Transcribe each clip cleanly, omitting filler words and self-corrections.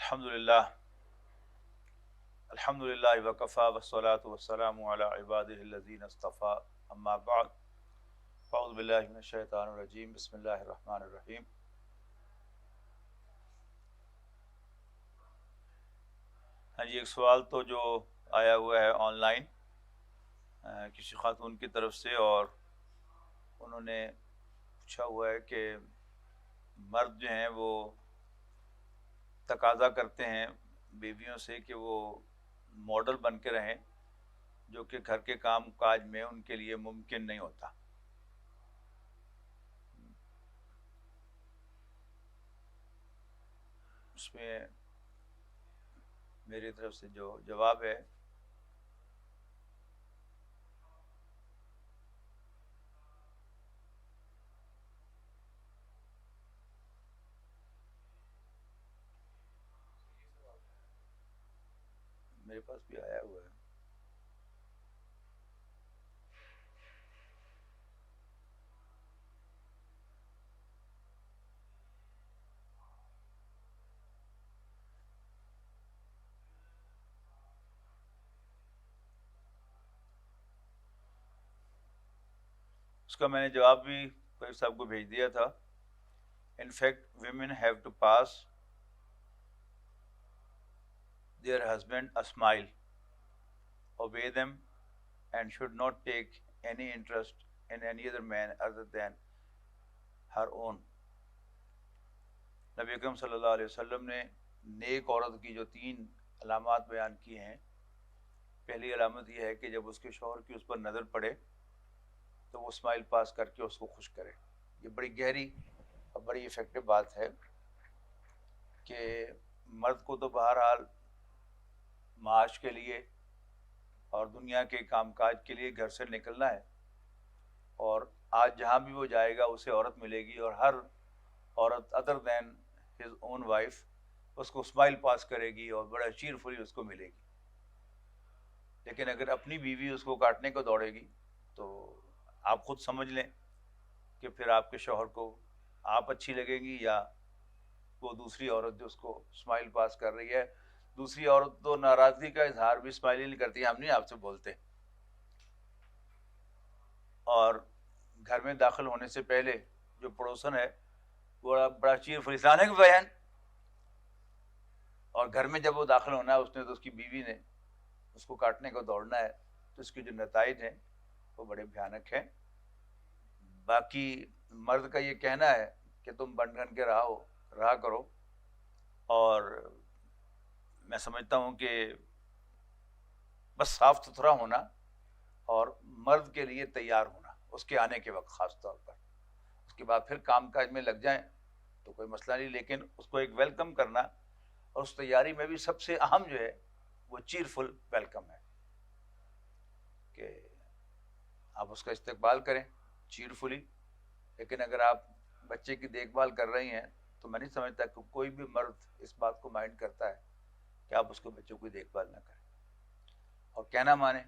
الحمد للہ وکفیٰ والصلاۃ والسلام علی عبادہ الذین اصطفیٰ اما بعد فاعوذ باللہ من الشیطان الرجیم بسم اللہ الرحمن الرحیم۔ ہاں جی، ایک سوال تو جو آیا ہوا ہے آن لائن کسی خاتون کی طرف سے، اور انہوں نے پوچھا ہوا ہے کہ مرد جو ہیں وہ تقاضا کرتے ہیں بیویوں سے کہ وہ ماڈل بن کے رہیں، جو کہ گھر کے کام کاج میں ان کے لیے ممکن نہیں ہوتا۔ اس میں میری طرف سے جو جواب ہے، میرے پاس بھی آیا ہوا ہے۔ اس کا میں نے جواب بھی کوئی صاحب کو بھیج دیا تھا۔ In fact, women have to pass their husband a smile, obey them, and should not take any interest in any other man other than her own۔ نبی اکرم صلی اللہ علیہ وسلم نے نیک عورت کی جو 3 علامات بیان کی ہیں، پہلی علامت یہ ہے کہ جب اس کے شوہر کی اس پر نظر پڑے تو وہ اسمائل پاس کر کے اس کو خوش کرے۔ یہ بڑی گہری اور بڑی افیکٹو بات ہے کہ مرد کو تو بہرحال معاش کے لیے اور دنیا کے کام کاج کے لیے گھر سے نکلنا ہے، اور آج جہاں بھی وہ جائے گا اسے عورت ملے گی، اور ہر عورت ادر دین ہز اون وائف اس کو اسمائل پاس کرے گی اور بڑا چیئرفلی اس کو ملے گی۔ لیکن اگر اپنی بیوی اس کو کاٹنے کو دوڑے گی تو آپ خود سمجھ لیں کہ پھر آپ کے شوہر کو آپ اچھی لگے گی یا وہ دوسری عورت جو اس کو اسمائل پاس کر رہی ہے۔ دوسری عورت تو ناراضگی کا اظہار بھی اسمائل ہی نہیں کرتی، ہم نہیں آپ سے بولتے، اور گھر میں داخل ہونے سے پہلے جو پڑوسن ہے وہ بڑا چیئر فلیسانے کے بیان، اور گھر میں جب وہ داخل ہونا ہے اس نے تو اس کی بیوی نے اس کو کاٹنے کو دوڑنا ہے، تو اس کے جو نتائج ہیں وہ بڑے بھیانک ہیں۔ باقی مرد کا یہ کہنا ہے کہ تم بن ٹھن کے رہا کرو، اور میں سمجھتا ہوں کہ بس صاف ستھرا ہونا اور مرد کے لیے تیار ہونا اس کے آنے کے وقت، خاص طور پر اس کے بعد پھر کام کاج میں لگ جائیں تو کوئی مسئلہ نہیں، لیکن اس کو ایک ویلکم کرنا، اور اس تیاری میں بھی سب سے اہم جو ہے وہ چیئرفل ویلکم ہے کہ آپ اس کا استقبال کریں چیئرفلی۔ لیکن اگر آپ بچے کی دیکھ بھال کر رہی ہیں تو میں نہیں سمجھتا کہ کوئی بھی مرد اس بات کو مائنڈ کرتا ہے کہ آپ اس کو بچوں کی دیکھ بھال نہ کریں اور کہنا مانیں،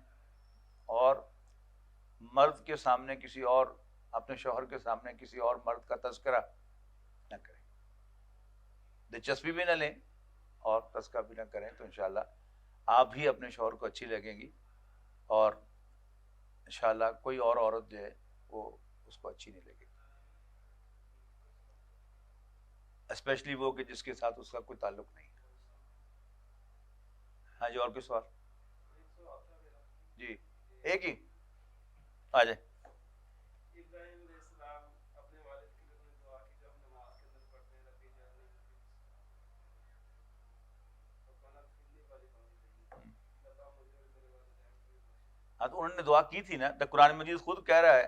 اور مرد کے سامنے کسی اور، اپنے شوہر کے سامنے کسی اور مرد کا تذکرہ نہ کریں، دلچسپی بھی نہ لیں اور تذکرہ بھی نہ کریں، تو انشاءاللہ آپ ہی اپنے شوہر کو اچھی لگیں گی، اور انشاءاللہ کوئی اور عورت جو ہے وہ اس کو اچھی نہیں لگے گی، اسپیشلی وہ کہ جس کے ساتھ اس کا کوئی تعلق نہیں ہے۔ ہاں جی، اور کوئی سوال؟ جی ایک ہی آ جائے۔ ابراہیم علیہ السلام اپنے والد کے لیے انہوں نے دعا کی جو ہم نماز کے اندر پڑھتے ہیں، ربی جعلنی ربنا اغفر لی ولوالدی، بتاؤ مجھے اور میرے والدین کو بھی بخش۔ ہاں تو انہوں نے دعا کی تھی نا، تو قرآن مجید خود کہہ رہا ہے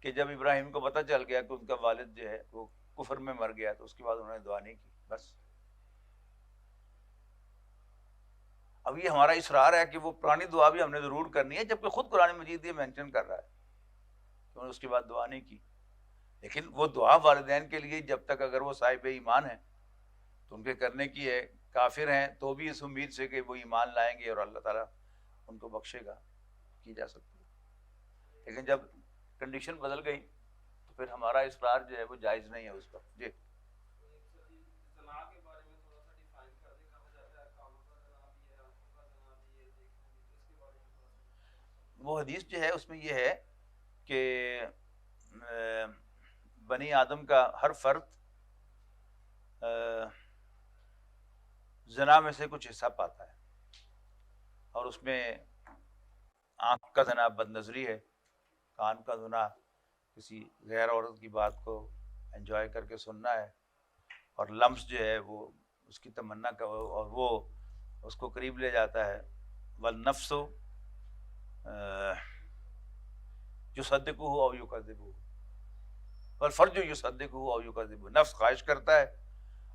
کہ جب ابراہیم کو پتہ چل گیا کہ ان کا والد جو ہے وہ کفر میں مر گیا تو اس کے بعد انہوں نے دعا نہیں کی، بس۔ اب یہ ہمارا اصرار ہے کہ وہ پرانی دعا بھی ہم نے ضرور کرنی ہے، جبکہ خود قرآن مجید یہ مینشن کر رہا ہے کہ انہوں نے اس کے بعد دعا نہیں کی، لیکن وہ دعا والدین کے لیے جب تک اگر وہ صاحب ایمان ہیں تو ان کے کرنے کی ہے، کافر ہیں تو بھی اس امید سے کہ وہ ایمان لائیں گے اور اللہ تعالیٰ ان کو بخشے گا، کی جا سکتی ہے، لیکن جب کنڈیشن بدل گئی تو پھر ہمارا اصرار جو ہے وہ جائز نہیں ہے اس پر۔ جی زنا کے بارے میں تھوڑا سا ڈیفائن کر دیں، وہ حدیث جو ہے اس میں یہ ہے کہ بنی آدم کا ہر فرد زنا میں سے کچھ حصہ پاتا ہے، اور اس میں آنکھ کا زنا بد نظری ہے، کان کا زنا کسی غیر عورت کی بات کو انجوائے کر کے سننا ہے، اور لمس جو ہے وہ اس کی تمنا کا، اور وہ اس کو قریب لے جاتا ہے۔ والنفس یصدقہ او یکذبہ، والفرج یصدقہ او یکذبہ، نفس خواہش کرتا ہے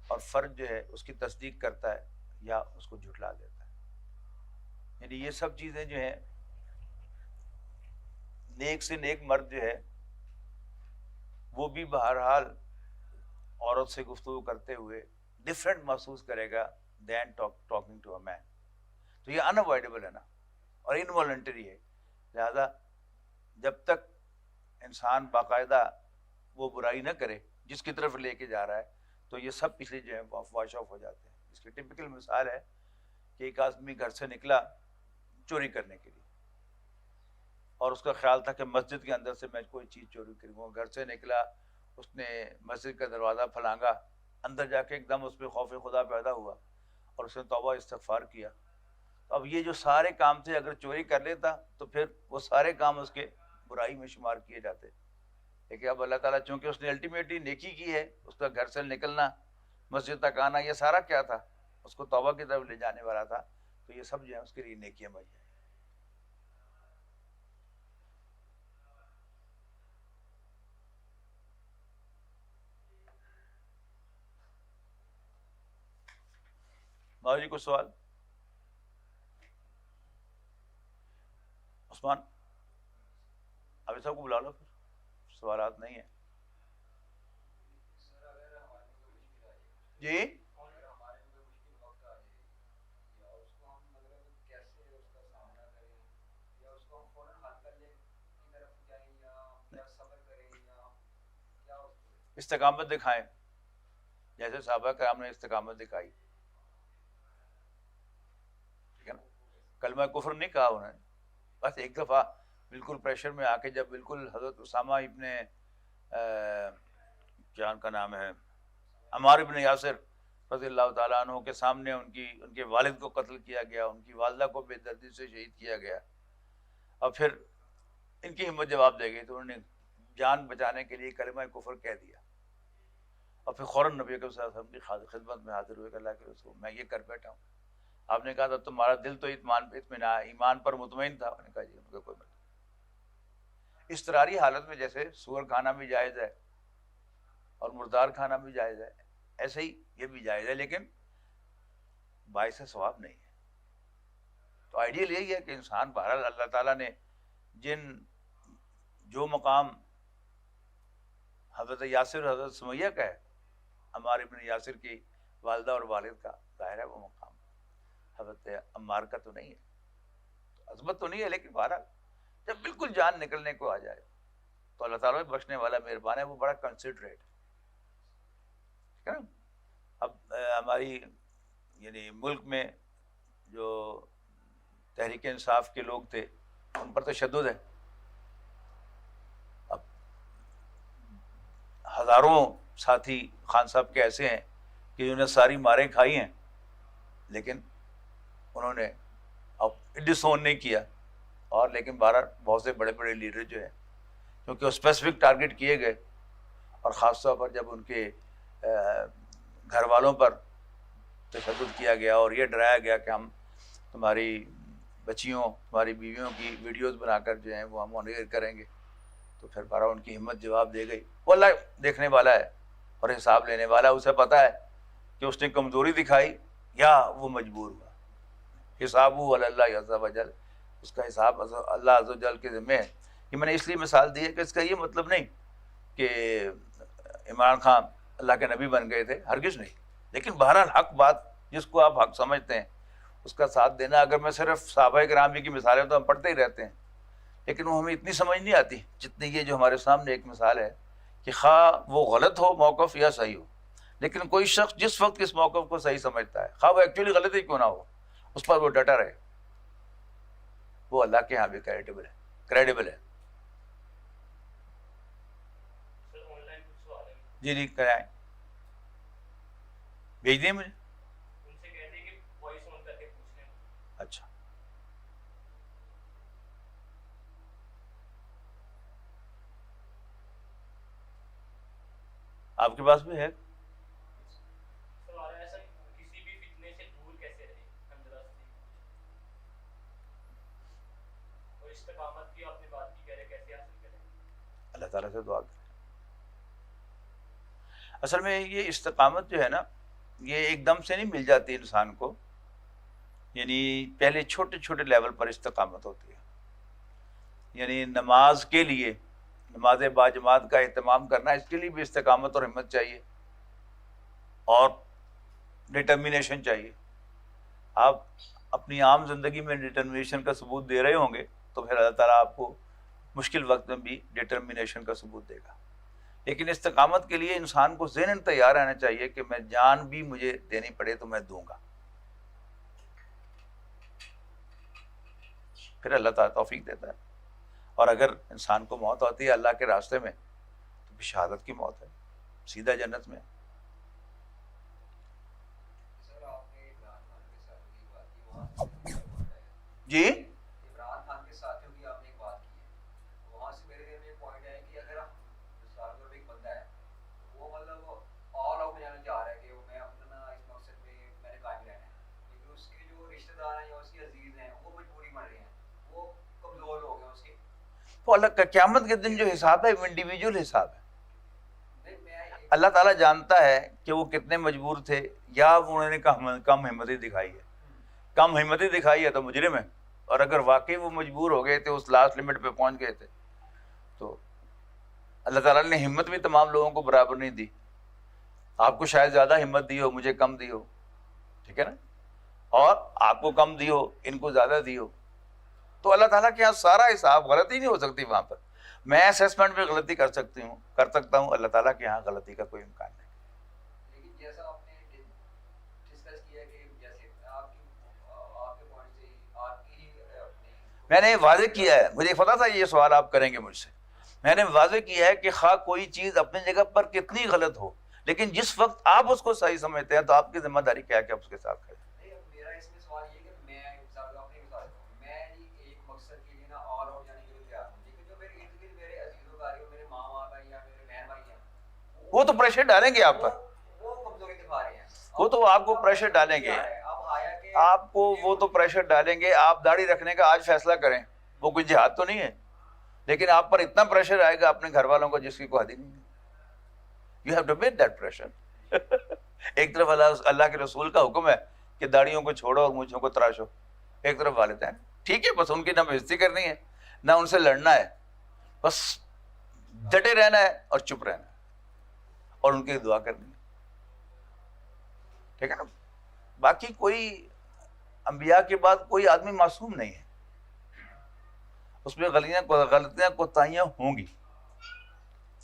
اور فرج جو ہے اس کی تصدیق کرتا ہے یا اس کو جھٹلا دیتا ہے۔ یعنی یہ سب چیزیں جو ہیں، نیک سے نیک مرد جو ہے وہ بھی بہرحال عورت سے گفتگو کرتے ہوئے ڈفرینٹ محسوس کرے گا دین ٹاکنگ ٹو اے مین۔ تو یہ انوائڈیبل ہے نا، اور انوالنٹری ہے، لہذا جب تک انسان باقاعدہ وہ برائی نہ کرے جس کی طرف لے کے جا رہا ہے، تو یہ سب پچھلے جو ہے واش آف ہو جاتے ہیں۔ اس کی ٹپیکل مثال ہے کہ ایک آدمی گھر سے نکلا چوری کرنے کے لیے، اور اس کا خیال تھا کہ مسجد کے اندر سے میں کوئی چیز چوری کروں، گھر سے نکلا، اس نے مسجد کا دروازہ پھلانگا، اندر جا کے ایک دم اس پہ خوف خدا پیدا ہوا اور اس نے توبہ استغفار کیا۔ اب یہ جو سارے کام تھے، اگر چوری کر لیتا تو پھر وہ سارے کام اس کے برائی میں شمار کیے جاتے، لیکن اب اللہ تعالیٰ چونکہ اس نے الٹیمیٹلی نیکی کی ہے، اس کا گھر سے نکلنا، مسجد تک آنا، یہ سارا کیا تھا؟ اس کو توبہ کی طرف لے جانے والا تھا، تو یہ سب جو ہے اس کے لیے نیکیاں بن جائیں۔ باجی جی کوئی سوال؟ عثمان ابھی سب کو بلا لو، پھر سوالات نہیں ہیں جی۔ استقامت دکھائیں، جیسے صحابہ کرام نے استقامت دکھائی، ٹھیک ہے نا؟ کلمہ کفر نہیں کہا انہوں نے، بس ایک دفعہ بالکل پریشر میں آ کے جب بالکل حضرت اسامہ ابن کیا ان کا نام ہے، عمار ابن یاسر رضی اللہ تعالیٰ عنہ کے سامنے ان کے والد کو قتل کیا گیا، ان کی والدہ کو بے دردی سے شہید کیا گیا، اور پھر ان کی ہمت جواب دے گئی، تو انہوں نے جان بچانے کے لیے کلمہ کفر کہہ دیا، اور پھر فوراً نبی اکرم صلی اللہ علیہ وسلم کی خدمت میں حاضر ہوئے کہ اللہ کے رسول میں یہ کر بیٹھا ہوں۔ آپ نے کہا تھا تمہارا دل تو ایمان پر مطمئن تھا، انہوں نے کہا جی ان کا کوئی مطلب۔ اضطراری حالت میں جیسے سور کھانا بھی جائز ہے اور مردار کھانا بھی جائز ہے، ایسے ہی یہ بھی جائز ہے، لیکن باعث ثواب نہیں ہے۔ تو آئیڈیل یہی ہے کہ انسان بہرحال اللہ تعالیٰ نے جو مقام حضرت یاسر حضرت سمیہ کا ہے، عمار ابن یاسر کی والدہ اور والد کا، ظاہر ہے وہ مقام حضرت عمار کا تو نہیں ہے، عظمت تو نہیں ہے، لیکن بہرحال جب بالکل جان نکلنے کو آ جائے تو اللہ تعالیٰ بھی بخشنے والا مہربان ہے، وہ بڑا کنسیڈریٹ ہے نا۔ اب ہماری یعنی ملک میں جو تحریک انصاف کے لوگ تھے ان پر تشدد ہے، اب ہزاروں ساتھی خان صاحب کے ایسے ہیں کہ انہوں نے ساری ماریں کھائی ہیں، لیکن انہوں نے اب ڈسون نہیں کیا، اور لیکن بہت سے بڑے بڑے لیڈر جو ہیں کیونکہ وہ اسپیسیفک ٹارگٹ کیے گئے، اور خاص طور پر جب ان کے گھر والوں پر تشدد کیا گیا اور یہ ڈرایا گیا کہ ہم تمہاری بچیوں تمہاری بیویوں کی ویڈیوز بنا کر جو ہیں وہ ہم مانیٹر کریں گے، تو پھر بارہ ان کی ہمت جواب دے گئی۔ وہ اللہ دیکھنے والا ہے اور حساب لینے والا ہے، اسے پتہ ہے کہ اس نے کمزوری دکھائی یا وہ مجبور ہوا، حسابہ علی اللہ عز و جل، اس کا حساب اللہ عز و جل کے ذمہ ہے۔ یہ میں نے اس لیے مثال دی ہے کہ اس کا یہ مطلب نہیں کہ عمران خان اللہ کے نبی بن گئے تھے، ہرگز نہیں، لیکن بہرحال حق بات جس کو آپ حق سمجھتے ہیں اس کا ساتھ دینا۔ اگر میں صرف صحابہ کرام کی مثالیں تو ہم پڑھتے ہی رہتے ہیں، لیکن وہ ہمیں اتنی سمجھ نہیں آتی جتنی یہ جو ہمارے سامنے ایک مثال ہے کہ خواہ وہ غلط ہو موقف یا صحیح ہو، لیکن کوئی شخص جس وقت اس موقف کو صحیح سمجھتا ہے، خواہ وہ ایکچولی غلط ہی کیوں نہ ہو، اس پر وہ ڈٹا رہے، وہ اللہ کے ہاں بھی کریڈیبل ہے۔ کریڈیبل ہے. سر آن لائن کچھ سوال ہے جی جی کرائیں, بھیج دیں مجھے. ان سے کہتے ہیں کہ وائس آن کر کے پوچھ لیں. اچھا آپ کے پاس بھی ہے؟ سوال ہے ایسا کسی بھی فتنے سے دور کیسے رہے حنظلہ سے, اور استقامت کی آپ نے بات کی, کہہ رہے کیسے حاصل کریں. اللہ تعالیٰ سے دعا کریں. اصل میں یہ استقامت جو ہے نا, یہ ایک دم سے نہیں مل جاتی انسان کو, یعنی پہلے چھوٹے چھوٹے لیول پر استقامت ہوتی ہے. یعنی نماز کے لیے, نماز باجماعت کا اہتمام کرنا, اس کے لیے بھی استقامت اور ہمت چاہیے اور ڈٹرمینیشن چاہیے. آپ اپنی عام زندگی میں ڈٹرمینیشن کا ثبوت دے رہے ہوں گے تو پھر اللہ تعالیٰ آپ کو مشکل وقت میں بھی ڈٹرمینیشن کا ثبوت دے گا. لیکن استقامت کے لیے انسان کو ذہناً تیار رہنا چاہیے کہ میں جان بھی مجھے دینی پڑے تو میں دوں گا. پھر اللہ تعالیٰ توفیق دیتا ہے. اور اگر انسان کو موت ہوتی ہے اللہ کے راستے میں تو شہادت کی موت ہے, سیدھا جنت میں. جی عمران خان کے ساتھیوں کی آپ نے ایک بات کی ہے, وہاں سے میرے دل میں ایک پوائنٹ ہے کہ اگر مثال طور پہ ایک بندہ ہے وہ مطلب آل آؤٹ جانا چاہ رہا ہے کہ میں اپنا اس مقصد پہ میں نے قائم رہنا ہے, لیکن اس کے جو رشتہ دار ہیں یا اس کے عزیز ہیں وہ مجبوری بن رہے ہیں, وہ کمزور ہو گئے اس کے. وہ اللہ کا قیامت کے دن جو حساب ہے وہ انڈیویجول حساب ہے. اللہ تعالیٰ جانتا ہے کہ وہ کتنے مجبور تھے, یا انہوں نے کم ہمتی دکھائی ہے. کم ہمتی دکھائی ہے تو مجرم ہے, اور اگر واقعی وہ مجبور ہو گئے تھے, اس لاسٹ لمٹ پہ پہنچ گئے تھے, تو اللہ تعالیٰ نے ہمت بھی تمام لوگوں کو برابر نہیں دی. آپ کو شاید زیادہ ہمت دی ہو, مجھے کم دی ہو, ٹھیک ہے نا, اور آپ کو کم دی ہو, ان کو زیادہ دی ہو. تو اللہ تعالیٰ کے یہاں سارا حساب, غلطی نہیں ہو سکتی وہاں پر. میں اسیسمنٹ میں غلطی کر سکتا ہوں, اللہ تعالیٰ کے یہاں غلطی کا کوئی امکان نہیں. لیکن جیسا آپ نے ڈسکس کیا کہ جیسے آپ کے پوائنٹ سے آپ کی میں نے واضح کیا ہے, مجھے پتا تھا یہ سوال آپ کریں گے مجھ سے. میں نے واضح کیا ہے کہ خواہ کوئی چیز اپنی جگہ پر کتنی غلط ہو, لیکن جس وقت آپ اس کو صحیح سمجھتے ہیں تو آپ کی ذمہ داری کیا ہے کہ آپ اس کے ساتھ کھڑے. میرا اس میں سوال یہ کہ میں اپنی مثال دوں, میں ایک مقصد کے لیے نا آل آؤٹ جانے کے لیے تیار ہوں, لیکن جو میرے ارد گرد میرے عزیز و قریب میرے ماں باپ ہیں یا میرے بہن بھائی ہیں, وہ تو پریشر ڈالیں گے آپ پر, وہ کمزوری دکھا رہے ہیں. وہ تو آپ کو پریشر ڈالیں گے, آپ کو وہ تو پریشر ڈالیں گے. آپ داڑھی رکھنے کا آج فیصلہ کریں, وہ کوئی جہاد تو نہیں ہے, لیکن آپ پر اتنا پریشر آئے گا اپنے گھر والوں کو جس کی کوئی حد نہیں ہے. You have to meet that pressure. ایک طرف اللہ کے رسول کا حکم ہے کہ داڑھیوں کو چھوڑو اور مونچھوں کو تراشو, ایک طرف والدین, ٹھیک ہے, بس ان کی نہ بےعزتی کرنی ہے نہ ان سے لڑنا ہے, بس ڈٹے رہنا ہے اور چپ رہنا ہے اور ان کی دعا کرنی ہے, ٹھیک ہے نا. باقی کوئی انبیاء کے بعد کوئی آدمی معصوم نہیں ہے, اس میں غلطیاں کوتاہیاں ہوں گی,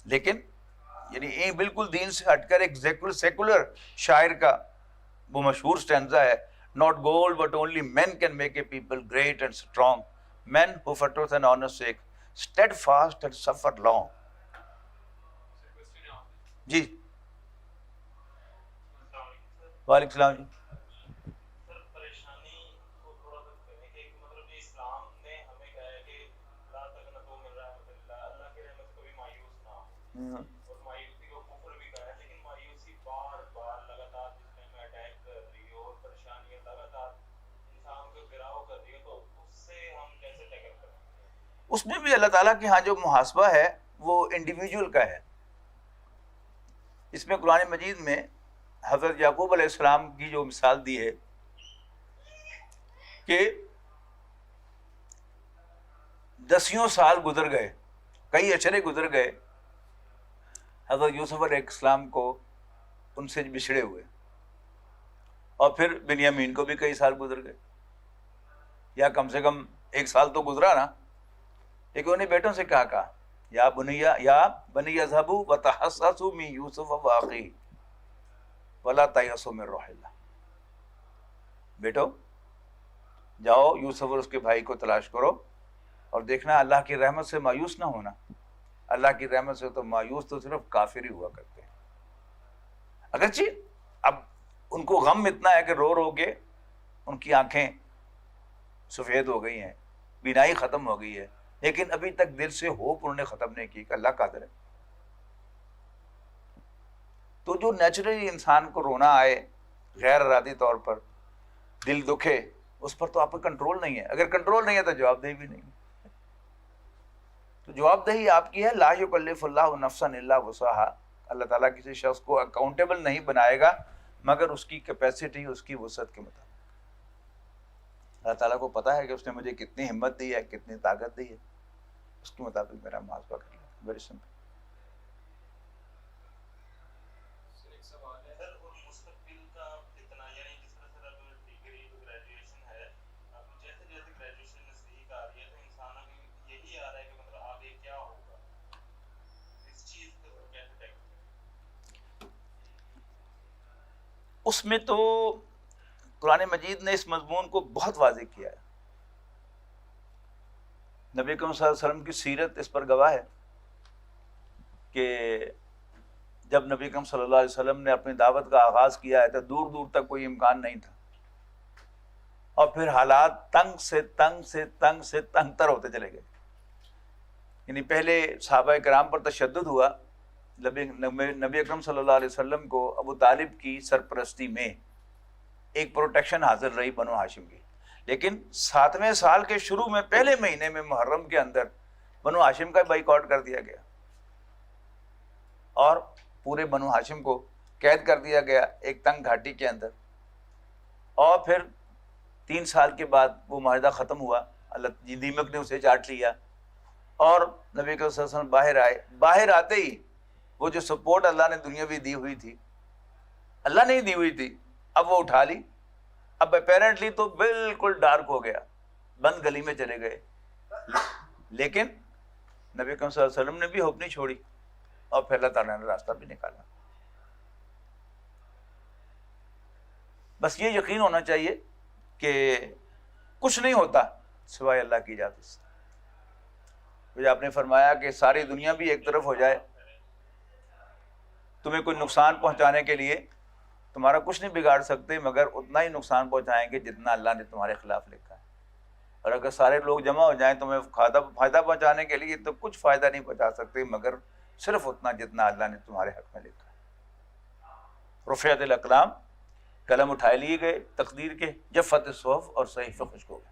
لیکن یعنی بالکل دین سے ہٹ کر ایک سیکولر شاعر کا وہ مشہور سٹینزا ہے, not gold but only men can make a people great and strong, men who for truth and honor's sake steadfast and suffer long. جی وعلیکم السلام. جی اور مایوسی کو کفر بھی کہا ہے, لیکن مایوسی بار بار لگاتار جس میں اٹیک کر رہی ہے اور پریشانیاں لگاتار انسان کو گراؤ کر رہی ہے, تو اس سے ہم کیسے ٹیکل کریں؟ اس میں بھی اللہ تعالیٰ کے ہاں جو محاسبہ ہے وہ انڈیویجول کا ہے. اس میں قرآن مجید میں حضرت یعقوب علیہ السلام کی جو مثال دی ہے کہ 10 سال گزر گئے, کئی اشرے گزر گئے حضرت یوسف علیہ السلام کو ان سے بچھڑے ہوئے, اور پھر بنیامین کو بھی کئی سال گزر گئے, یا کم سے کم 1 سال تو گزرا نا. لیکن انہیں بیٹوں سے کہا یا بنی اذهبوا وتحسسوا من یوسف واخیہ ولا تیأسوا من روح اللہ. بیٹو جاؤ یوسف اور اس کے بھائی کو تلاش کرو اور دیکھنا اللہ کی رحمت سے مایوس نہ ہونا. اللہ کی رحمت سے تو مایوس تو صرف کافر ہی ہوا کرتے ہیں. اگرچہ اب ان کو غم اتنا ہے کہ رو رو کے ان کی آنکھیں سفید ہو گئی ہیں, بینائی ختم ہو گئی ہے, لیکن ابھی تک دل سے ہوپ انہوں نے ختم نہیں کی کہ اللہ قادر ہے. تو جو نیچرلی انسان کو رونا آئے غیر ارادی طور پر, دل دکھے, اس پر تو آپ کا کنٹرول نہیں ہے. اگر کنٹرول نہیں ہے تو جواب دہی بھی نہیں ہے. تو جواب دہی آپ کی ہے. لا یکلف اللہ نفسا الا وسعها. اللہ تعالیٰ کسی شخص کو اکاؤنٹیبل نہیں بنائے گا مگر اس کی کیپیسٹی, اس کی وسعت کے مطابق. اللہ تعالیٰ کو پتا ہے کہ اس نے مجھے کتنی ہمت دی ہے, کتنی طاقت دی ہے, اس کے مطابق میرا محاسبہ کر لیا. Very simple. اس میں تو قرآن مجید نے اس مضمون کو بہت واضح کیا ہے. نبی کریم صلی اللہ علیہ وسلم کی سیرت اس پر گواہ ہے کہ جب نبی کریم صلی اللہ علیہ وسلم نے اپنی دعوت کا آغاز کیا ہے تو دور دور تک کوئی امکان نہیں تھا, اور پھر حالات تنگ سے تنگ سے تنگ سے تنگ تر ہوتے چلے گئے. یعنی پہلے صحابہ کرام پر تشدد ہوا. نبی اکرم صلی اللہ علیہ وسلم کو ابو طالب کی سرپرستی میں ایک پروٹیکشن حاصل رہی بنو ہاشم کی, لیکن 7ویں سال کے شروع میں پہلے مہینے میں محرم کے اندر بنو ہاشم کا بائیکاٹ کر دیا گیا اور پورے بنو ہاشم کو قید کر دیا گیا ایک تنگ گھاٹی کے اندر. اور پھر 3 سال کے بعد وہ معاہدہ ختم ہوا, اللہ دیمک نے اسے چاٹ لیا اور نبی صلی اللہ علیہ وسلم باہر آئے. باہر آتے ہی وہ جو سپورٹ اللہ نے دنیاوی دی ہوئی تھی, اللہ نے ہی دی ہوئی تھی, اب وہ اٹھا لی. اب اپیرنٹلی تو بالکل ڈارک ہو گیا, بند گلی میں چلے گئے, لیکن نبی صلی اللہ علیہ وسلم نے بھی ہوپ نہیں چھوڑی اور پھر اللہ تعالیٰ نے راستہ بھی نکالا. بس یہ یقین ہونا چاہیے کہ کچھ نہیں ہوتا سوائے اللہ کی اجازت سے. مجھے آپ نے فرمایا کہ ساری دنیا بھی ایک طرف ہو جائے, تمہیں کوئی نقصان پہنچانے کے لیے تمہارا کچھ نہیں بگاڑ سکتے مگر اتنا ہی نقصان پہنچائیں گے جتنا اللہ نے تمہارے خلاف لکھا ہے. اور اگر سارے لوگ جمع ہو جائیں تمہیں فائدہ پہنچانے کے لیے تو کچھ فائدہ نہیں پہنچا سکتے مگر صرف اتنا جتنا اللہ نے تمہارے حق میں لکھا ہے. رفعت الاقلام, قلم اٹھائے لیے گئے تقدیر کے, جفت الصحف اور صحیفے خشک ہو گئے.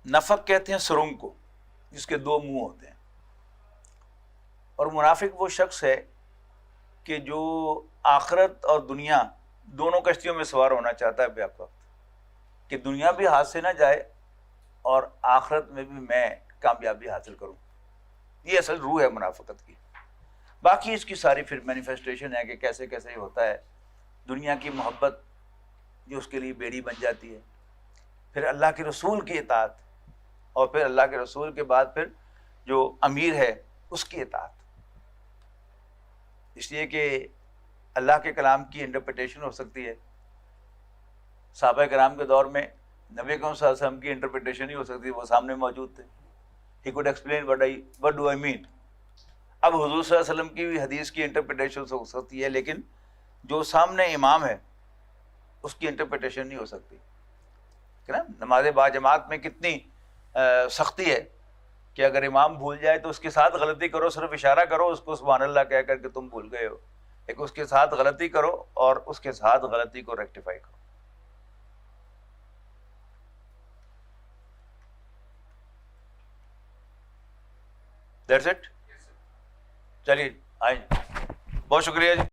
نفق کہتے ہیں سرنگ کو جس کے 2 منہ ہوتے ہیں, اور منافق وہ شخص ہے کہ جو آخرت اور دنیا دونوں کشتیوں میں سوار ہونا چاہتا ہے بیک وقت, کہ دنیا بھی ہاتھ سے نہ جائے اور آخرت میں بھی میں کامیابی حاصل کروں. یہ اصل روح ہے منافقت کی. باقی اس کی ساری پھر مینیفیسٹیشن ہے کہ کیسے کیسے ہی ہوتا ہے. دنیا کی محبت جو اس کے لیے بیڑی بن جاتی ہے, پھر اللہ کے رسول کی اطاعت, اور پھر اللہ کے رسول کے بعد پھر جو امیر ہے اس کی اطاعت. اس لیے کہ اللہ کے کلام کی انٹرپریٹیشن ہو سکتی ہے. صحابہ کرام کے دور میں نبی کریم صلی اللہ علیہ وسلم کی انٹرپریٹیشن ہی ہو سکتی ہے, وہ سامنے موجود تھے. He could explain what do I mean. اب حضور صلی اللہ علیہ وسلم کی بھی حدیث کی انٹرپریٹیشن ہو سکتی ہے, لیکن جو سامنے امام ہے اس کی انٹرپریٹیشن نہیں ہو سکتی. کہ نا نماز با جماعت میں کتنی سختی ہے کہ اگر امام بھول جائے تو اس کے ساتھ غلطی کرو, صرف اشارہ کرو اس کو سبحان اللہ کہہ کر کہ تم بھول گئے ہو, ایک اس کے ساتھ غلطی کرو اور اس کے ساتھ غلطی کو ریکٹیفائی کرو. That's it. چلیے آئیں, بہت شکریہ جی.